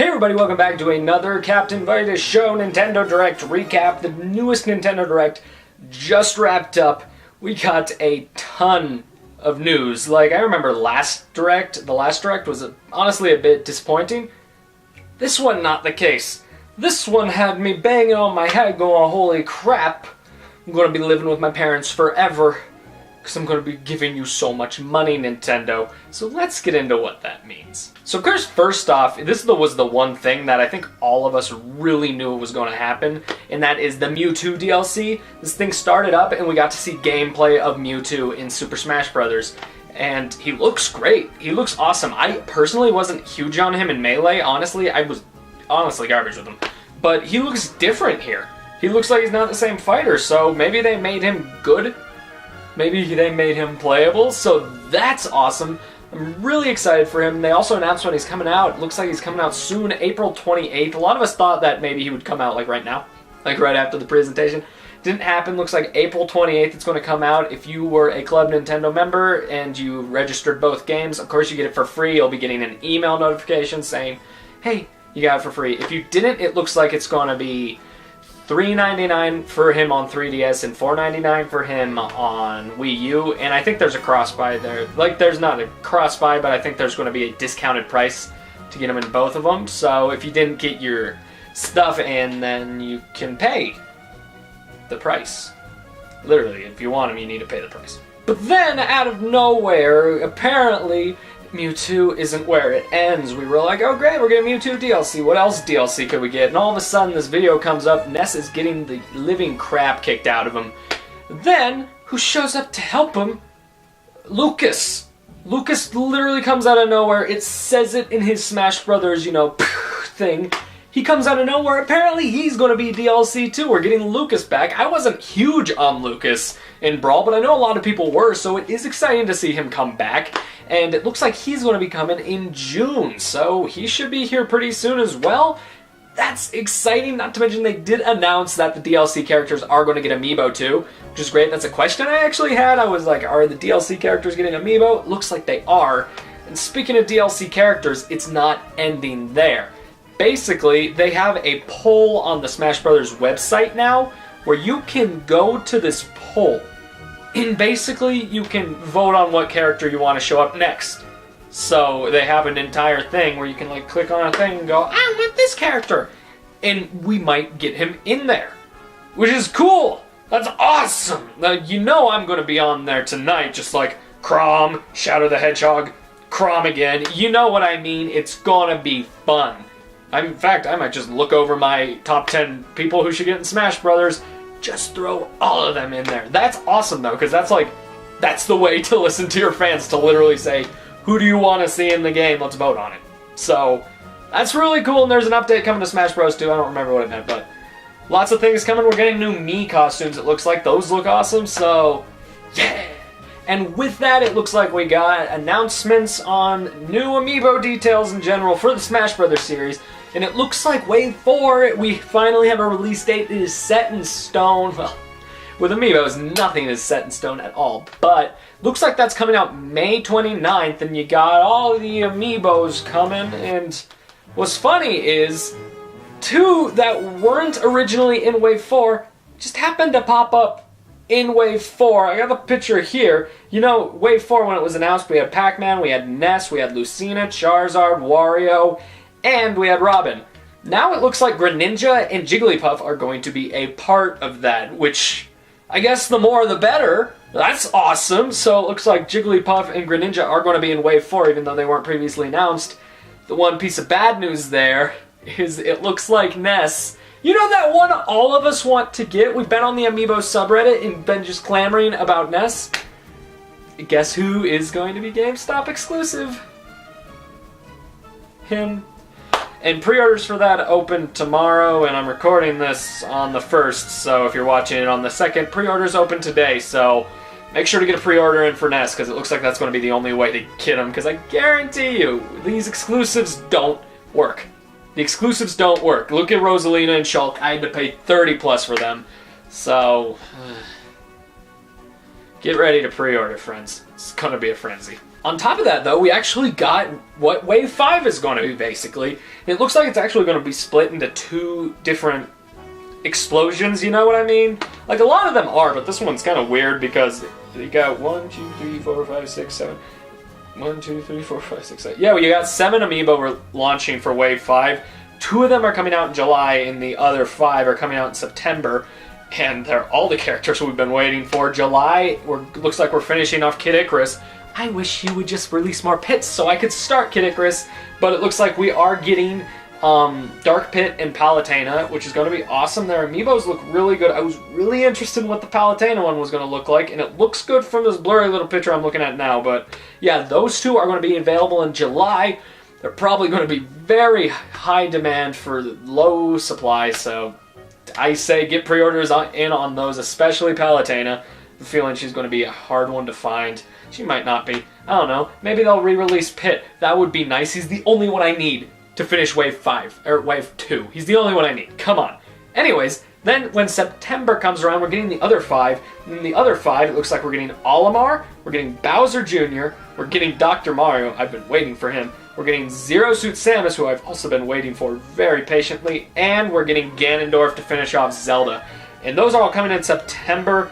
Hey everybody, welcome back to another Captain Vitus Show Nintendo Direct recap. The newest Nintendo Direct just wrapped up. We got a ton of news. Like, I remember the last Direct was honestly a bit disappointing. This one, not the case. This one had me banging on my head going, holy crap, I'm going to be living with my parents forever. Because I'm going to be giving you so much money, Nintendo. So let's get into what that means. So of course, first off, this was the one thing that I think all of us really knew was going to happen, and that is the Mewtwo DLC. This thing started up and we got to see gameplay of Mewtwo in Super Smash Bros. And he looks great. He looks awesome. I personally wasn't huge on him in Melee. Honestly, I was honestly garbage with him. But he looks different here. He looks like he's not the same fighter, so maybe they made him good. Maybe they made him playable, so that's awesome. I'm really excited for him. They also announced when he's coming out. It looks like he's coming out soon, April 28th. A lot of us thought that maybe he would come out like right now, like right after the presentation. Didn't happen. Looks like April 28th it's going to come out. If you were a Club Nintendo member and you registered both games, of course you get it for free. You'll be getting an email notification saying, hey, you got it for free. If you didn't, it looks like it's going to be $3.99 for him on 3DS and $4.99 for him on Wii U, and I think there's a cross-buy there. Like, there's not a cross-buy, but I think there's going to be a discounted price to get them in both of them. So if you didn't get your stuff in, then you can pay the price. Literally, if you want them, you need to pay the price. But then, out of nowhere, apparently Mewtwo isn't where it ends. We were like, oh great, we're getting Mewtwo DLC. What else DLC could we get? And all of a sudden this video comes up, Ness is getting the living crap kicked out of him. Then, who shows up to help him? Lucas. Lucas literally comes out of nowhere. It says it in his Smash Brothers, thing. He comes out of nowhere. Apparently he's going to be DLC too. We're getting Lucas back. I wasn't huge on Lucas in Brawl, but I know a lot of people were, so it is exciting to see him come back. And it looks like he's going to be coming in June, so he should be here pretty soon as well. That's exciting, not to mention they did announce that the DLC characters are going to get Amiibo too, which is great. That's a question I actually had. I was like, are the DLC characters getting Amiibo? Looks like they are. And speaking of DLC characters, it's not ending there. Basically, they have a poll on the Smash Brothers website now where you can go to this poll and basically you can vote on what character you want to show up next. So they have an entire thing where you can like click on a thing and go, I want this character. And we might get him in there, which is cool. That's awesome. Now, I'm going to be on there tonight, just like Chrom, Shadow the Hedgehog, Chrom again. You know what I mean? It's going to be fun. In fact, I might just look over my top 10 people who should get in Smash Brothers, just throw all of them in there. That's awesome though, because that's the way to listen to your fans, to literally say, who do you want to see in the game? Let's vote on it. So, that's really cool, and there's an update coming to Smash Bros. 2. I don't remember what it meant, but lots of things coming. We're getting new Mii costumes, it looks like. Those look awesome, so yeah! And with that, it looks like we got announcements on new Amiibo details in general for the Smash Brothers series. And it looks like Wave 4, we finally have a release date. It is set in stone. Well, with Amiibos, nothing is set in stone at all. But looks like that's coming out May 29th, and you got all the Amiibos coming. And what's funny is, 2 that weren't originally in Wave 4 just happened to pop up in Wave 4. I got the picture here. Wave 4, when it was announced, we had Pac-Man, we had Ness, we had Lucina, Charizard, Wario, and we had Robin. Now it looks like Greninja and Jigglypuff are going to be a part of that, which I guess the more the better. That's awesome. So it looks like Jigglypuff and Greninja are going to be in Wave 4, even though they weren't previously announced. The one piece of bad news there is it looks like Ness. That one all of us want to get? We've been on the Amiibo subreddit and been just clamoring about Ness. Guess who is going to be GameStop exclusive? Him. And pre-orders for that open tomorrow, and I'm recording this on the 1st, so if you're watching it on the 2nd, pre-orders open today, so make sure to get a pre-order in for Ness, because it looks like that's going to be the only way to get them, because I guarantee you, these exclusives don't work. The exclusives don't work. Look at Rosalina and Shulk, I had to pay $30+ for them, so get ready to pre-order, friends. It's going to be a frenzy. On top of that, though, we actually got what Wave 5 is going to be, basically. It looks like it's actually going to be split into 2 different explosions, you know what I mean? Like, a lot of them are, but this one's kind of weird because you got 1, 2, 3, 4, 5, 6, 7... 1, 2, 3, 4, 5, 6, 7... Yeah, well, you got 7 amiibo we're launching for Wave 5. 2 of them are coming out in July, and the other 5 are coming out in September. And they're all the characters we've been waiting for. July, looks like we're finishing off Kid Icarus. I wish he would just release more pits so I could start Kid Icarus, but it looks like we are getting Dark Pit and Palutena, which is going to be awesome. Their amiibos look really good. I was really interested in what the Palutena one was going to look like, and it looks good from this blurry little picture I'm looking at now, but yeah, those 2 are going to be available in July. They're probably going to be very high demand for low supply, so I say get pre-orders in on those, especially Palutena. I'm feeling she's going to be a hard one to find. She might not be. I don't know. Maybe they'll re-release Pit. That would be nice. He's the only one I need to finish Wave 5, or Wave 2. He's the only one I need. Come on. Anyways, then when September comes around, we're getting the other 5. And in the other 5, it looks like we're getting Olimar, we're getting Bowser Jr., we're getting Dr. Mario. I've been waiting for him. We're getting Zero Suit Samus, who I've also been waiting for very patiently. And we're getting Ganondorf to finish off Zelda. And those are all coming in September.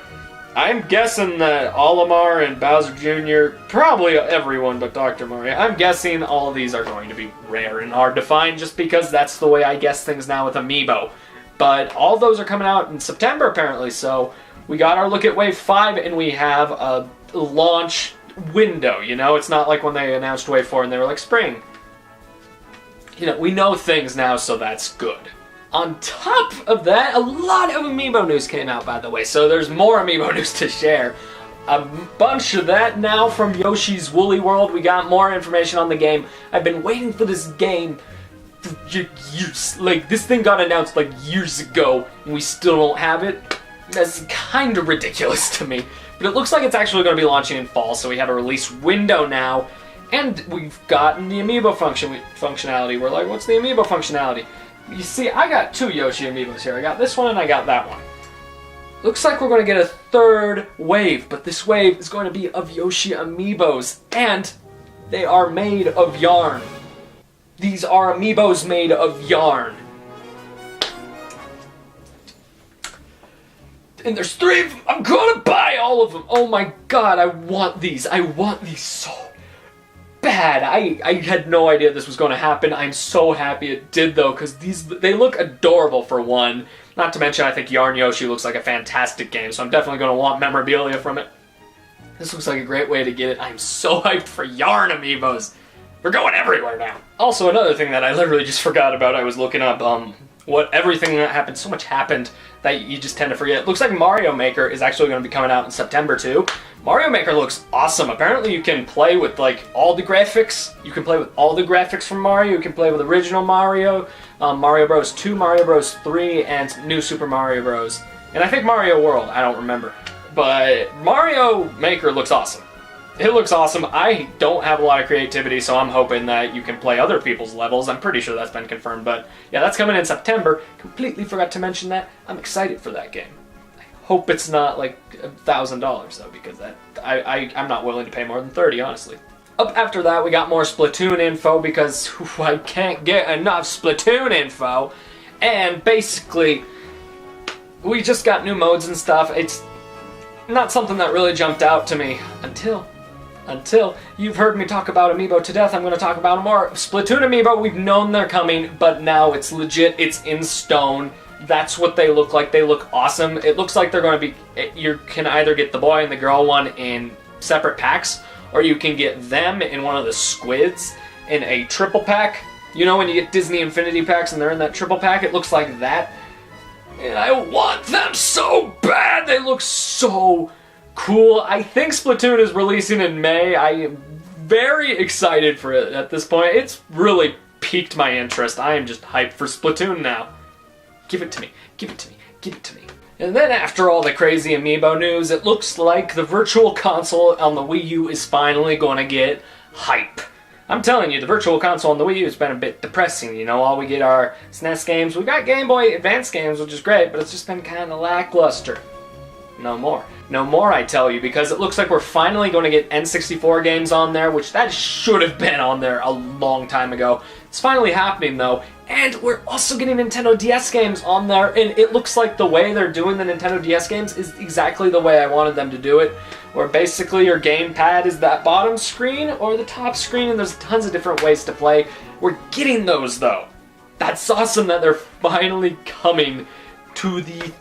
I'm guessing that Olimar and Bowser Jr., probably everyone but Dr. Mario, I'm guessing all of these are going to be rare and hard to find just because that's the way I guess things now with Amiibo. But all those are coming out in September apparently, so we got our look at Wave 5 and we have a launch window, you know? It's not like when they announced Wave 4 and they were like, spring. You know, we know things now, so that's good. On top of that, a lot of Amiibo news came out, by the way, so there's more Amiibo news to share. A bunch of that now from Yoshi's Woolly World. We got more information on the game. I've been waiting for this game for years. Like, this thing got announced like years ago, and we still don't have it. That's kind of ridiculous to me. But it looks like it's actually going to be launching in fall, so we have a release window now. And we've gotten the Amiibo functionality. We're like, what's the Amiibo functionality? You see, I got 2 Yoshi Amiibos here. I got this one and I got that one. Looks like we're going to get a 3rd wave, but this wave is going to be of Yoshi Amiibos, and they are made of yarn. These are Amiibos made of yarn. And there's 3 of them. I'm going to buy all of them. Oh my god, I want these. I want these so bad. I had no idea this was going to happen. I'm so happy it did, though, because they look adorable for one. Not to mention, I think Yarn Yoshi looks like a fantastic game, so I'm definitely going to want memorabilia from it. This looks like a great way to get it. I'm so hyped for Yarn Amiibos. We're going everywhere now. Also, another thing that I literally just forgot about, I was looking up everything that happened. So much happened that you just tend to forget. Looks like Mario Maker is actually going to be coming out in September too. Mario Maker looks awesome. Apparently you can play with like all the graphics. You can play with all the graphics from Mario. You can play with original Mario, Mario Bros. 2, Mario Bros. 3, and New Super Mario Bros. And I think Mario World, I don't remember. But Mario Maker looks awesome. It looks awesome. I don't have a lot of creativity, so I'm hoping that you can play other people's levels. I'm pretty sure that's been confirmed, but yeah, that's coming in September. Completely forgot to mention that. I'm excited for that game. I hope it's not like $1,000 though, because I'm not willing to pay more than $30, honestly. Up after that, we got more Splatoon info because I can't get enough Splatoon info. And basically, we just got new modes and stuff. It's not something that really jumped out to me until you've heard me talk about Amiibo to death. I'm going to talk about more. Splatoon Amiibo, we've known they're coming, but now it's legit. It's in stone. That's what they look like. They look awesome. It looks like they're going to be... You can either get the boy and the girl one in separate packs, or you can get them in one of the squids in a triple pack. You know when you get Disney Infinity packs and they're in that triple pack? It looks like that. And I want them so bad. They look so cool. I think Splatoon is releasing in May. I am very excited for it at this point. It's really piqued my interest. I am just hyped for Splatoon now. Give it to me. Give it to me. Give it to me. And then after all the crazy Amiibo news, it looks like the Virtual Console on the Wii U is finally going to get hype. I'm telling you, the Virtual Console on the Wii U has been a bit depressing. You know, all we get are SNES games. We got Game Boy Advance games, which is great, but it's just been kind of lackluster. No more. No more, I tell you, because it looks like we're finally going to get N64 games on there, which that should have been on there a long time ago. It's finally happening, though, and we're also getting Nintendo DS games on there, and it looks like the way they're doing the Nintendo DS games is exactly the way I wanted them to do it, where basically your gamepad is that bottom screen or the top screen, and there's tons of different ways to play. We're getting those, though. That's awesome that they're finally coming to the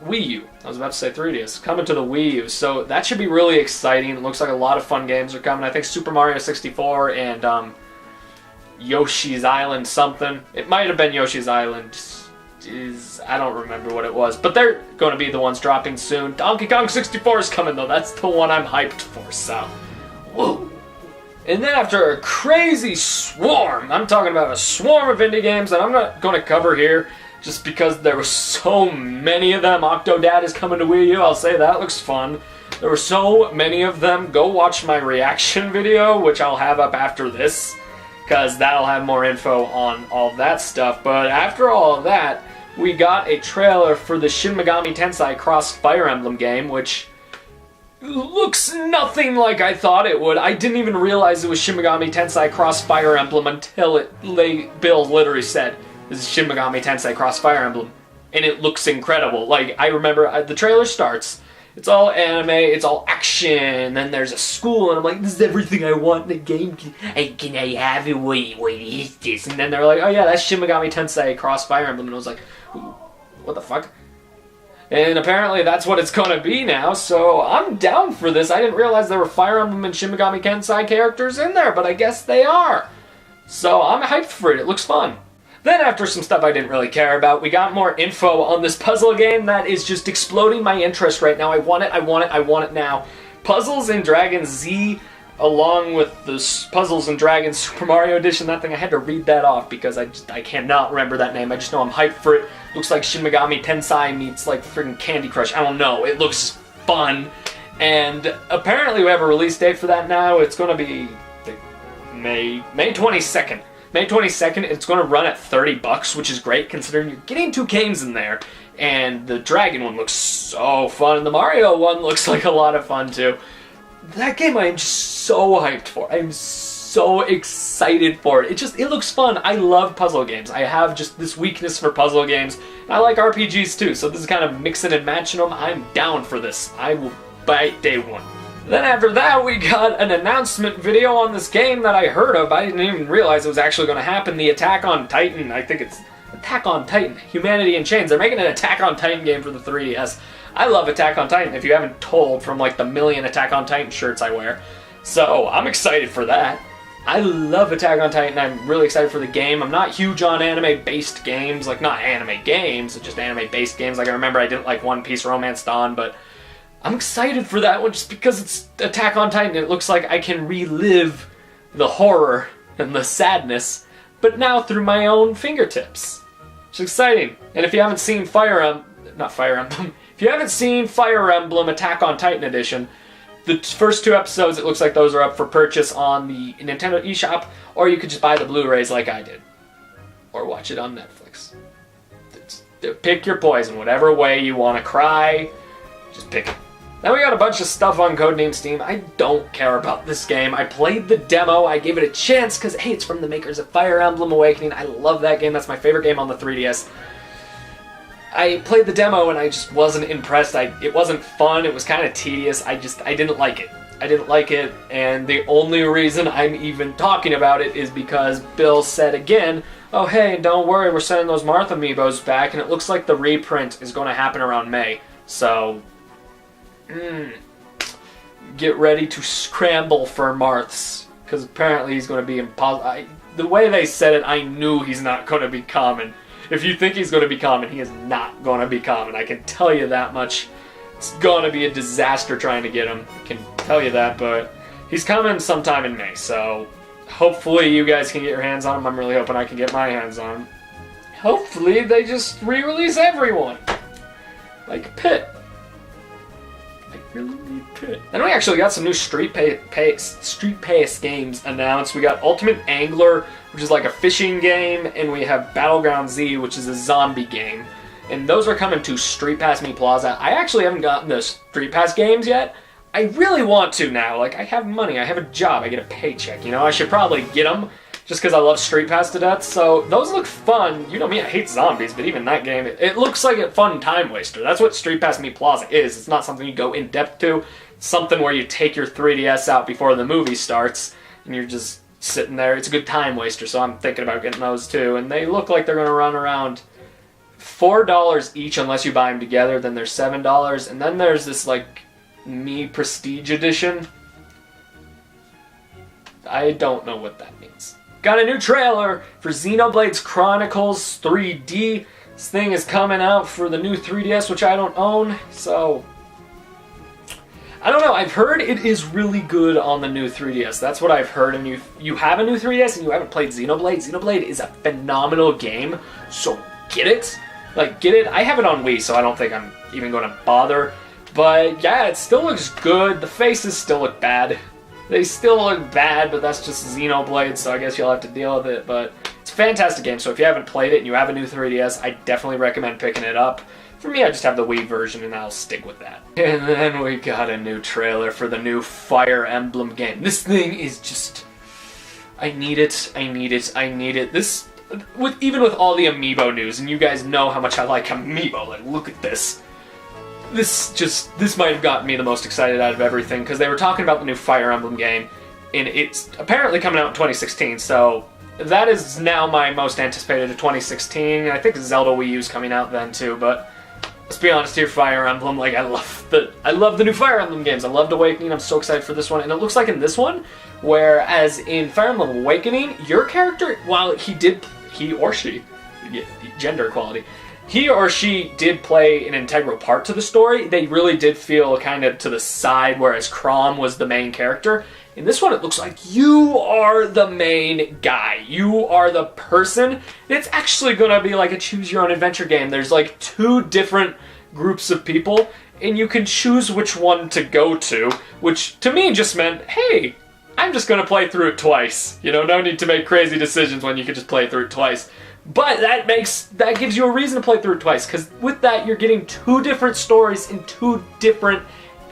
Wii U. I was about to say 3DS. Coming to the Wii U. So that should be really exciting. It looks like a lot of fun games are coming. I think Super Mario 64 and Yoshi's Island something. It might have been Yoshi's Island. I don't remember what it was. But they're going to be the ones dropping soon. Donkey Kong 64 is coming, though. That's the one I'm hyped for. So, whoa. And then after a crazy swarm, I'm talking about a swarm of indie games that I'm not going to cover here just because there were so many of them. Octodad is coming to Wii U, I'll say that looks fun. There were so many of them. Go watch my reaction video, which I'll have up after this, because that'll have more info on all that stuff. But after all of that, we got a trailer for the Shin Megami Tensei Cross Fire Emblem game, which looks nothing like I thought it would. I didn't even realize it was Shin Megami Tensei Cross Fire Emblem until Bill literally said, "This is Shin Megami Tensei Cross Fire Emblem." And it looks incredible. Like, I remember the trailer starts, it's all anime, it's all action, then there's a school, and I'm like, this is everything I want in a game. Can I have it? What is this? And then they're like, oh yeah, that's Shin Megami Tensei Cross Fire Emblem. And I was like, what the fuck? And apparently that's what it's gonna be now, so I'm down for this. I didn't realize there were Fire Emblem and Shin Megami Tensei characters in there, but I guess they are. So I'm hyped for it, it looks fun. Then after some stuff I didn't really care about, we got more info on this puzzle game that is just exploding my interest right now. I want it now. Puzzles and Dragon Z, along with the Puzzles and Dragons Super Mario Edition, that thing, I had to read that off because I cannot remember that name. I just know I'm hyped for it. Looks like Shin Megami Tensei meets like freaking Candy Crush. I don't know. It looks fun. And apparently we have a release date for that now. It's going to be May 22nd. May 22nd, it's going to run at $30, which is great considering you're getting two games in there. And the Dragon one looks so fun, and the Mario one looks like a lot of fun too. That game I am just so hyped for. I am so excited for it. It looks fun. I love puzzle games. I have just this weakness for puzzle games. I like RPGs too, so this is kind of mixing and matching them. I'm down for this. I will bite day one. Then after that, we got an announcement video on this game that I heard of. I didn't even realize it was actually going to happen. The Attack on Titan, I think it's Attack on Titan, Humanity in Chains. They're making an Attack on Titan game for the 3DS. I love Attack on Titan, if you haven't told from like the million Attack on Titan shirts I wear. So I'm excited for that. I love Attack on Titan. I'm really excited for the game. I'm not huge on anime-based games, like not anime games, just anime-based games. Like I remember I didn't like One Piece Romance Dawn, but I'm excited for that one just because it's Attack on Titan. It looks like I can relive the horror and the sadness, but now through my own fingertips. It's exciting. And if you haven't seen if you haven't seen Fire Emblem Attack on Titan Edition, the first two episodes, it looks like those are up for purchase on the Nintendo eShop, or you could just buy the Blu-rays like I did. Or watch it on Netflix. Pick your poison, whatever way you want to cry, just pick it. Then we got a bunch of stuff on Codename Steam. I don't care about this game. I played the demo. I gave it a chance because, hey, it's from the makers of Fire Emblem Awakening. I love that game. That's my favorite game on the 3DS. I played the demo and I just wasn't impressed. It wasn't fun. It was kind of tedious. I didn't like it. I didn't like it, and the only reason I'm even talking about it is because Bill said again, oh hey, don't worry, we're sending those Marth amiibos back, and it looks like the reprint is going to happen around May. So get ready to scramble for Marths, because apparently he's going to be impossible. The way they said it, I knew he's not going to be common. If you think he's going to be common, he is not going to be common. I can tell you that much. It's going to be a disaster trying to get him. I can tell you that, but he's coming sometime in May, so hopefully you guys can get your hands on him. I'm really hoping I can get my hands on him. Hopefully they just re-release everyone. Like Pit. I really need Pit. Then we actually got some new Street Pass games announced. We got Ultimate Angler, which is like a fishing game, and we have Battleground Z, which is a zombie game. and those are coming to Street Pass Me Plaza. I actually haven't gotten the Street Pass games yet. I really want to now. Like, I have money, I have a job, I get a paycheck, you know? I should probably get them just because I love Street Pass to death. So those look fun. You know me, I hate zombies, but even that game, it looks like a fun time waster. That's what Street Pass Me Plaza is. It's not something you go in depth to. It's something where you take your 3DS out before the movie starts, and you're just sitting there. It's a good time waster, so I'm thinking about getting those too. And they look like they're going to run around $4 each unless you buy them together. Then there's $7, and then there's this like Me Prestige Edition. I don't know what that means. Got a new trailer for Xenoblade Chronicles 3D. This thing is coming out for the new 3DS, which I don't own, so I don't know. I've heard it is really good on the new 3DS. That's what I've heard. And you have a new 3DS and you haven't played Xenoblade. Xenoblade is a phenomenal game, so get it. Like, get it. I have it on Wii, so I don't think I'm even going to bother. But yeah, it still looks good. The faces still look bad. They still look bad, but that's just Xenoblade, so I guess you'll have to deal with it. But it's a fantastic game, so if you haven't played it and you have a new 3DS, I definitely recommend picking it up. For me, I just have the Wii version, and I'll stick with that. And then we got a new trailer for the new Fire Emblem game. This thing is just... I need it, I need it, I need it. This... Even with all the Amiibo news, and you guys know how much I like Amiibo, like, look at this. This might have gotten me the most excited out of everything, because they were talking about the new Fire Emblem game, and it's apparently coming out in 2016, so that is now my most anticipated of 2016. I think Zelda Wii U's coming out then too, but let's be honest here, Fire Emblem, like, I love the new Fire Emblem games. I loved Awakening, I'm so excited for this one, and it looks like in this one, whereas in Fire Emblem Awakening, your character, while he or she, gender equality, he or she did play an integral part to the story. They really did feel kind of to the side, whereas Chrom was the main character. In this one, it looks like you are the main guy. You are the person. It's actually going to be like a choose-your-own-adventure game. There's like 2 different groups of people, and you can choose which one to go to, which to me just meant, hey, I'm just going to play through it twice. You know, no need to make crazy decisions when you can just play through it twice. But that gives you a reason to play through it twice, because with that you're getting 2 different stories in 2 different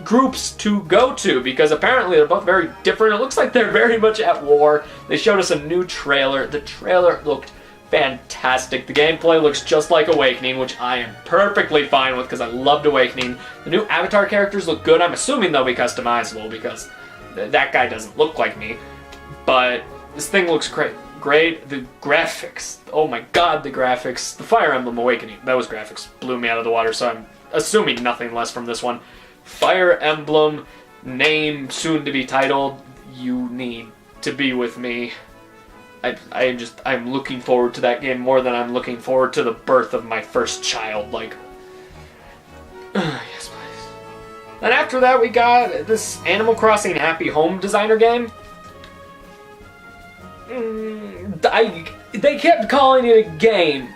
groups to go to, because apparently they're both very different. It looks like they're very much at war. They showed us a new trailer. The trailer looked fantastic. The gameplay looks just like Awakening, which I am perfectly fine with because I loved Awakening. The new Avatar characters look good. I'm assuming they'll be customizable because that guy doesn't look like me. But this thing looks great. The graphics, oh my god, the graphics. The Fire Emblem Awakening, those graphics blew me out of the water, so I'm assuming nothing less from this one. Fire Emblem, name soon to be titled, You Need to Be With Me. I'm looking forward to that game more than I'm looking forward to the birth of my first child, like, yes please. Then after that we got this Animal Crossing Happy Home Designer game. They kept calling it a game,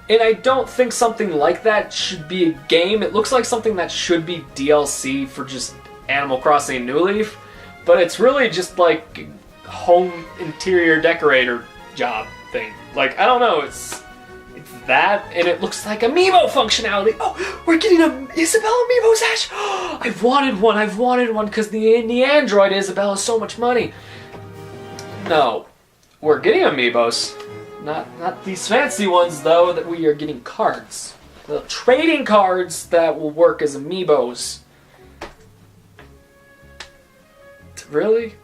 and I don't think something like that should be a game. It looks like something that should be DLC for just Animal Crossing New Leaf, but it's really just like home interior decorator job thing. Like, I don't know, it's that, and it looks like Amiibo functionality. Oh, we're getting a Isabelle Amiibo Sash! I've wanted one, because the Android Isabelle is so much money. No. We're getting Amiibos. Not these fancy ones, though, that we are getting cards. The trading cards that will work as Amiibos. Really?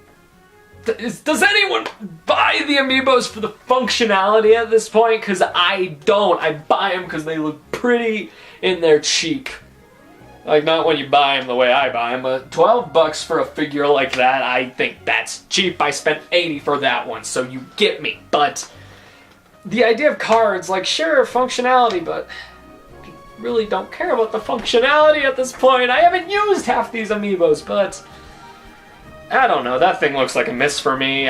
Does anyone buy the Amiibos for the functionality at this point? Because I don't. I buy them because they look pretty and they're cheap. Like, not when you buy them the way I buy them, but $12 for a figure like that, I think that's cheap. I spent $80 for that one, so you get me. But the idea of cards, like, sure, functionality, but I really don't care about the functionality at this point. I haven't used half these Amiibos, but I don't know. That thing looks like a miss for me.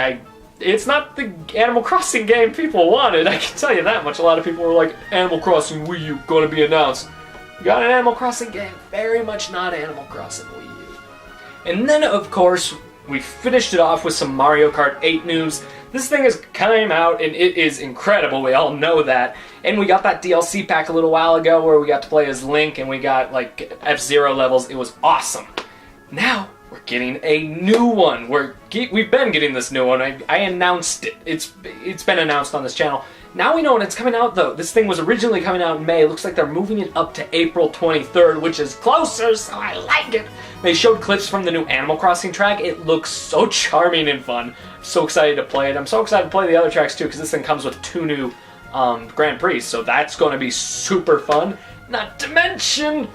It's not the Animal Crossing game people wanted, I can tell you that much. A lot of people were like, Animal Crossing Wii U going to be announced. Got an Animal Crossing game, very much not Animal Crossing Wii U. And then, of course, we finished it off with some Mario Kart 8 news. This thing has come out, and it is incredible. We all know that. And we got that DLC pack a little while ago where we got to play as Link, and we got, like, F-Zero levels. It was awesome. Now, we're getting a new one. We've been getting this new one. I announced it. It's been announced on this channel. Now we know when it's coming out, though. This thing was originally coming out in May. It looks like they're moving it up to April 23rd, which is closer, so I like it. They showed clips from the new Animal Crossing track. It looks so charming and fun. I'm so excited to play it. I'm so excited to play the other tracks, too, because this thing comes with 2 new Grand Prix, so that's going to be super fun. Not to mention,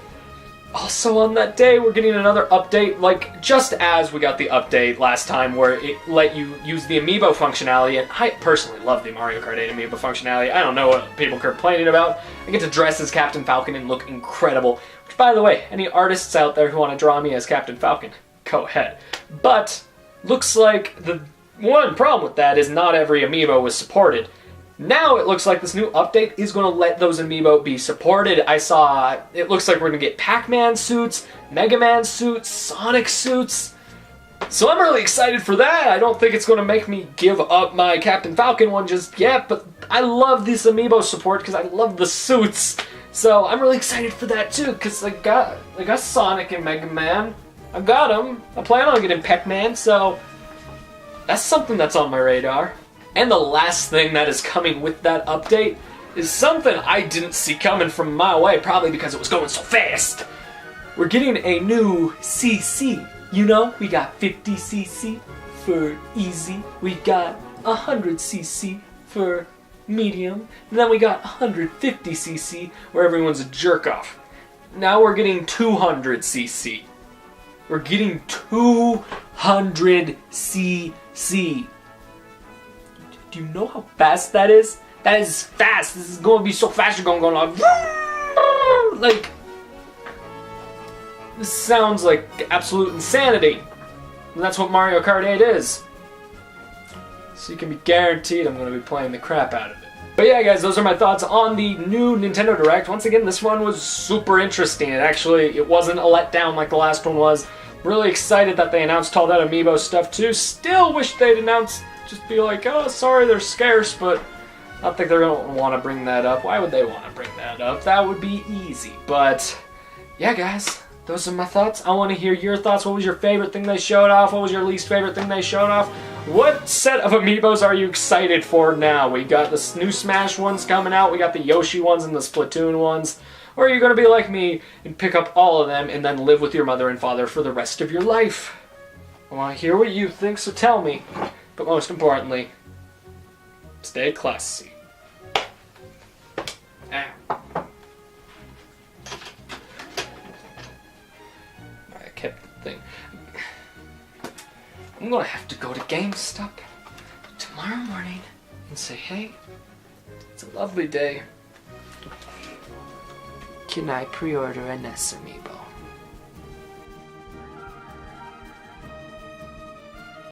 also on that day, we're getting another update, like, just as we got the update last time where it let you use the amiibo functionality, and I personally love the Mario Kart 8 amiibo functionality. I don't know what people are complaining about. I get to dress as Captain Falcon and look incredible. Which, by the way, any artists out there who want to draw me as Captain Falcon, go ahead. But, looks like the one problem with that is not every amiibo was supported. Now it looks like this new update is going to let those amiibo be supported. It looks like we're going to get Pac-Man suits, Mega Man suits, Sonic suits. So I'm really excited for that. I don't think it's going to make me give up my Captain Falcon one just yet, but I love this amiibo support because I love the suits. So I'm really excited for that too, because I got Sonic and Mega Man. I got them. I plan on getting Pac-Man, so that's something that's on my radar. And the last thing that is coming with that update is something I didn't see coming from a mile away, probably because it was going so fast. We're getting a new CC. You know, we got 50cc for easy, we got 100cc for medium, and then we got 150cc where everyone's a jerk-off. Now we're getting 200cc. We're getting 200cc. Do you know how fast that is? That is fast. This is going to be so fast. You're going like, this sounds like absolute insanity. And that's what Mario Kart 8 is. So you can be guaranteed I'm going to be playing the crap out of it. But yeah, guys, those are my thoughts on the new Nintendo Direct. Once again, this one was super interesting. It wasn't a letdown like the last one was. Really excited that they announced all that amiibo stuff too. Still wish they'd announced, just be like, oh, sorry, they're scarce, but I don't think they're going to want to bring that up. Why would they want to bring that up? That would be easy. But yeah, guys, those are my thoughts. I want to hear your thoughts. What was your favorite thing they showed off? What was your least favorite thing they showed off? What set of amiibos are you excited for now? We got the new Smash ones coming out. We got the Yoshi ones and the Splatoon ones. Or are you going to be like me and pick up all of them and then live with your mother and father for the rest of your life? I want to hear what you think, so tell me. But most importantly, stay classy. Ow. I kept the thing. I'm going to have to go to GameStop tomorrow morning and say, hey, it's a lovely day. Can I pre-order a NES amiibo?